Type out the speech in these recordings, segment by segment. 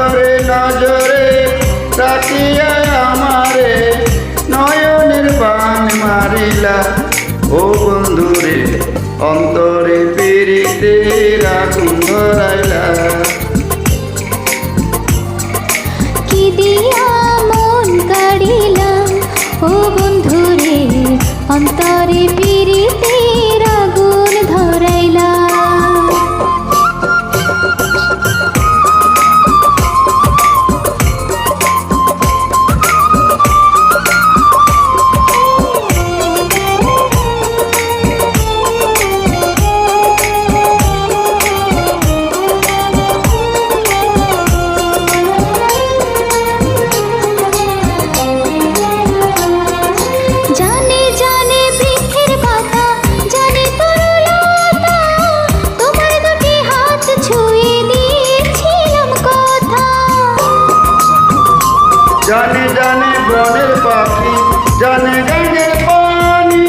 নজরে নজরে তাকিয়া আমারে নয়নের বান মারিলা। ও বন্ধুরে অন্তরে পিরিতে আগুন ধরাইলা। কি দিয়া মন কাড়িলাম ও বন্ধুরে অন্তরে পিরিতে আগুন ধরাইলা। জানে জানে বনের পাখি জানে গানের পানি,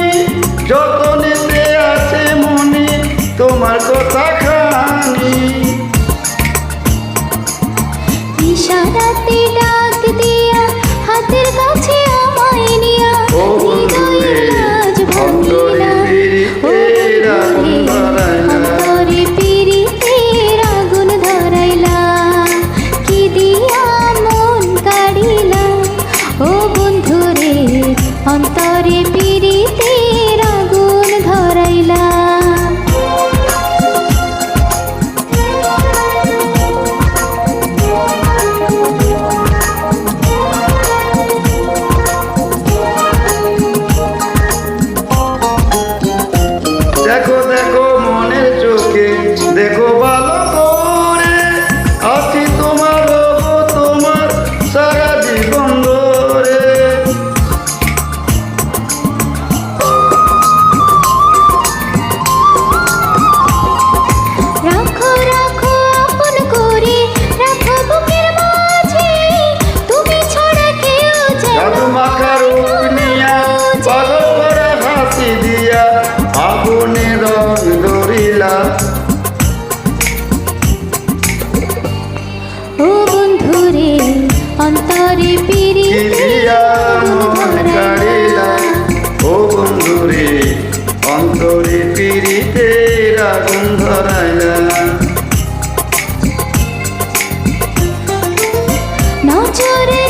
যতনেতে আছে মনে তোমার কথা খানি। ইশারাতে ডাক দিয়া হাতের কাছে আমায় নিয়া ও বন্ধুরে অন্তরে পিরিতে আগুন ধরাইলা। অন্তরে পিরিতে আগুন ধরাইলা। কি দিয়া মন কাড়িলা ও বন্ধুরে অন্তরে পিরিতে আগুন ধরাইলা। দেখো দেখো মনের চোখে দেখো ভালো করে, আছি তোমার গো তোমার সারা জীবন ধরে। রাখো রাখো আপন করে রাখো বুকের মাঝে, তুমি ছড়া কেউ জাদু মাখা রূপ নিয়া পাগল করে হাসি দিয়া আগুনে রং ধরিলা। ও বন্ধুরে অন্তরে কি পিরিতে দিয়া মন কাড়িলা। ও বন্ধুরে অন্তরে পিরিতে আগুন ধরাইলা। নজরে